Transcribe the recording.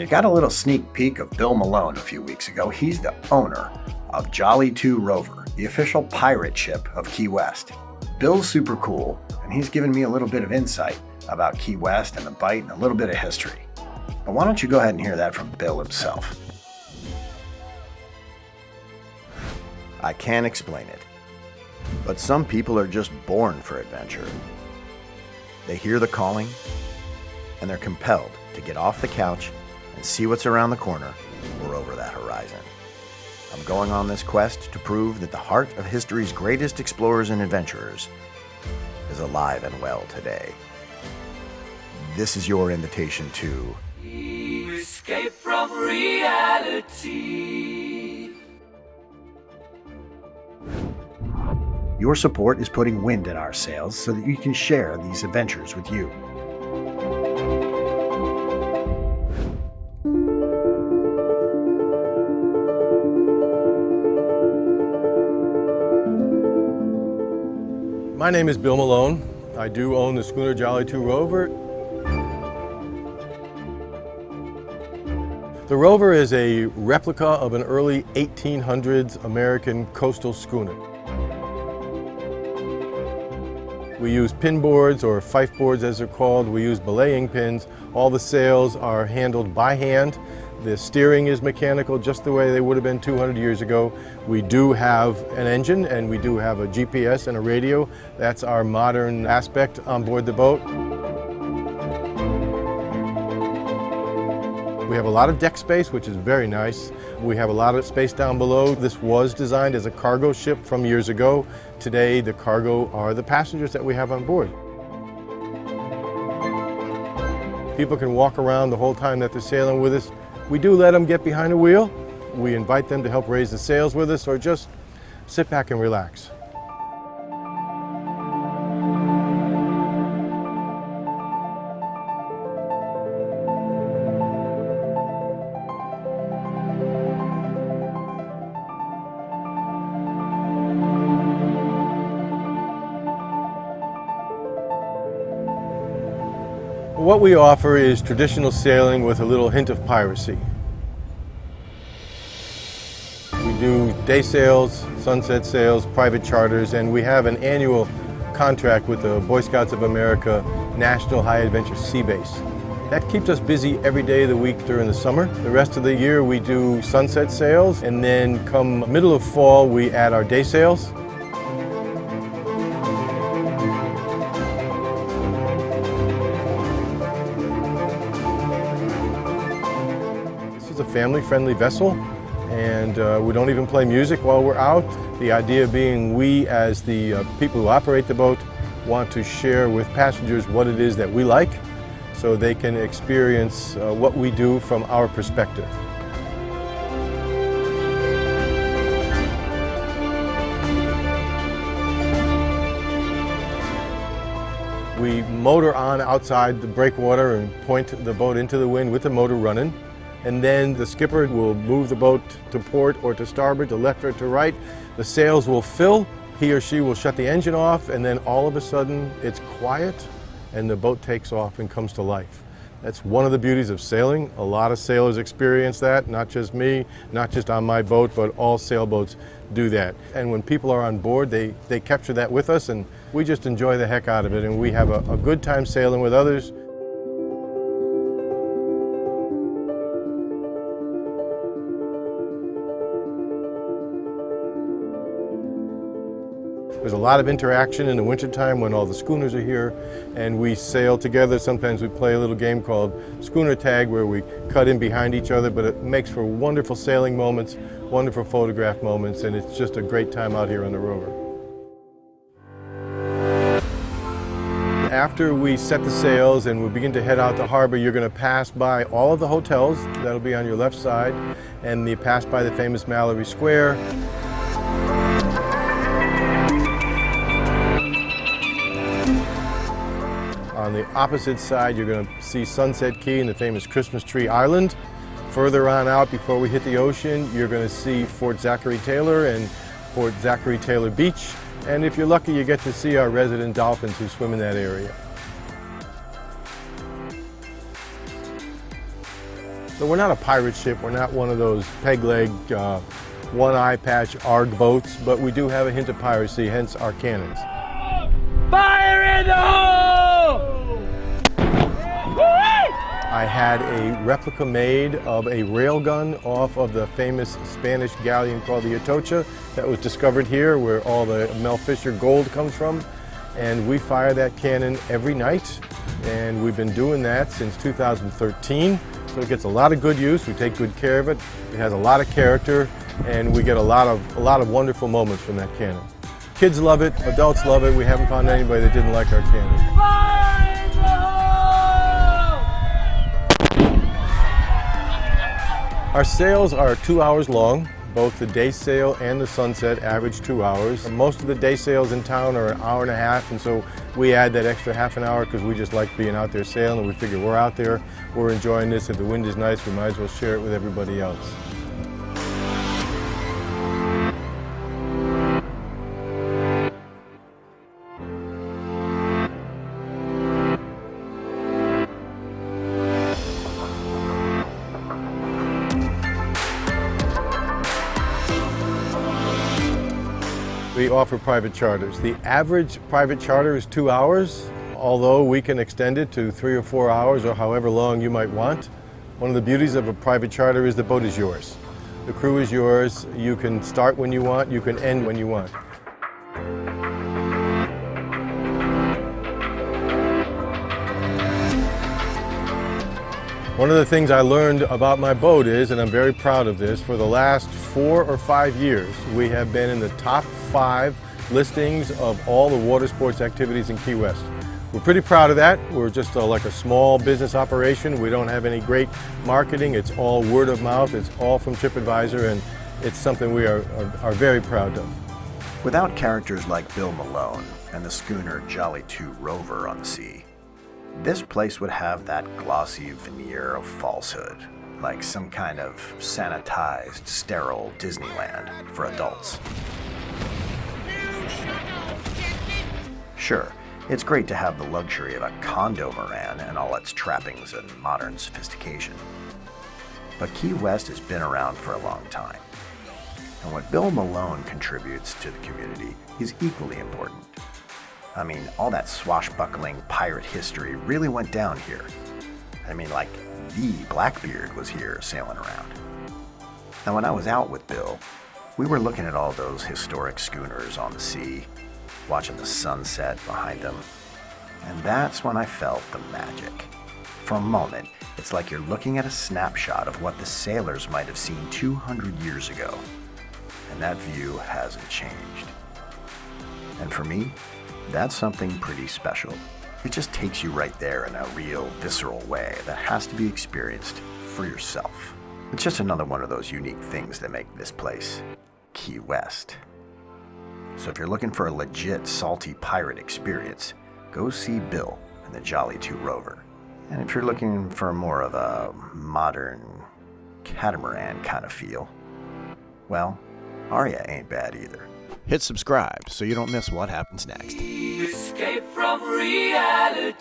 got a little sneak peek of Bill Malone a few weeks ago. He's the owner of Jolly II Rover, the official pirate ship of Key West. Bill's super cool, and he's given me a little bit of insight about Key West and the Bight and a little bit of history. But why don't you go ahead and hear that from Bill himself? I can't explain it, but some people are just born for adventure. They hear the calling, and they're compelled to get off the couch and see what's around the corner or over that horizon. I'm going on this quest to prove that the heart of history's greatest explorers and adventurers is alive and well today. This is your invitation to escape from reality. Your support is putting wind in our sails so that you can share these adventures with you. My name is Bill Malone. I do own the schooner Jolly II Rover. The Rover is a replica of an early 1800s American coastal schooner. We use pin boards, or fife boards as they're called. We use belaying pins. All the sails are handled by hand. The steering is mechanical, just the way they would have been 200 years ago. We do have an engine, and we do have a GPS and a radio. That's our modern aspect on board the boat. We have a lot of deck space, which is very nice. We have a lot of space down below. This was designed as a cargo ship from years ago. Today, the cargo are the passengers that we have on board. People can walk around the whole time that they're sailing with us. We do let them get behind the wheel. We invite them to help raise the sails with us, or just sit back and relax. What we offer is traditional sailing with a little hint of piracy. We do day sails, sunset sails, private charters, and we have an annual contract with the Boy Scouts of America National High Adventure Sea Base. That keeps us busy every day of the week during the summer. The rest of the year we do sunset sails, and then come middle of fall we add our day sails. It's a family-friendly vessel, and we don't even play music while we're out. The idea being we, as the people who operate the boat, want to share with passengers what it is that we like, so they can experience what we do from our perspective. We motor on outside the breakwater and point the boat into the wind with the motor running. And then the skipper will move the boat to port or to starboard, to left or to right. The sails will fill, he or she will shut the engine off, and then all of a sudden it's quiet and the boat takes off and comes to life. That's one of the beauties of sailing. A lot of sailors experience that, not just me, not just on my boat, but all sailboats do that. And when people are on board, they capture that with us, and we just enjoy the heck out of it, and we have a good time sailing with others. There's a lot of interaction in the wintertime when all the schooners are here and we sail together. Sometimes we play a little game called schooner tag where we cut in behind each other, but it makes for wonderful sailing moments, wonderful photograph moments, and it's just a great time out here on the Rover. After we set the sails and we begin to head out to harbor, you're going to pass by all of the hotels. That'll be on your left side, and you pass by the famous Mallory Square. On the opposite side, you're going to see Sunset Key and the famous Christmas Tree Island. Further on out, before we hit the ocean, you're going to see Fort Zachary Taylor and Fort Zachary Taylor Beach. And if you're lucky, you get to see our resident dolphins who swim in that area. So we're not a pirate ship, we're not one of those peg-leg, one-eye patch ARG boats, but we do have a hint of piracy, hence our cannons. Fire in the hole! I had a replica made of a railgun off of the famous Spanish galleon called the Atocha that was discovered here, where all the Mel Fisher gold comes from. And we fire that cannon every night, and we've been doing that since 2013. So it gets a lot of good use, we take good care of it, it has a lot of character, and we get a lot of wonderful moments from that cannon. Kids love it, adults love it, we haven't found anybody that didn't like our cannon. Fire in the hole! Our sails are 2 hours long. Both the day sail and the sunset average 2 hours. Most of the day sails in town are an hour and a half, and so we add that extra half an hour because we just like being out there sailing, and we figure we're out there, we're enjoying this. If the wind is nice, we might as well share it with everybody else. We offer private charters. The average private charter is 2 hours, although we can extend it to 3 or 4 hours or however long you might want. One of the beauties of a private charter is the boat is yours. The crew is yours. You can start when you want, you can end when you want. One of the things I learned about my boat is, and I'm very proud of this, for the last 4 or 5 years, we have been in the top 5 listings of all the water sports activities in Key West. We're pretty proud of that. We're just like a small business operation. We don't have any great marketing. It's all word of mouth. It's all from TripAdvisor, and it's something we are very proud of. Without characters like Bill Malone and the schooner Jolly II Rover on the sea, this place would have that glossy veneer of falsehood, like some kind of sanitized, sterile Disneyland for adults. Sure, it's great to have the luxury of a condo Moran and all its trappings and modern sophistication. But Key West has been around for a long time. And what Bill Malone contributes to the community is equally important. I mean, all that swashbuckling pirate history really went down here. I mean, like, the Blackbeard was here sailing around. Now, when I was out with Bill, we were looking at all those historic schooners on the sea, watching the sunset behind them, and that's when I felt the magic. For a moment, it's like you're looking at a snapshot of what the sailors might have seen 200 years ago, and that view hasn't changed. And for me, that's something pretty special. It just takes you right there in a real, visceral way that has to be experienced for yourself. It's just another one of those unique things that make this place Key West. So if you're looking for a legit salty pirate experience, go see Bill and the Jolly II Rover. And if you're looking for more of a modern catamaran kind of feel, well, Aria ain't bad either. Hit subscribe so you don't miss what happens next. Escape from reality.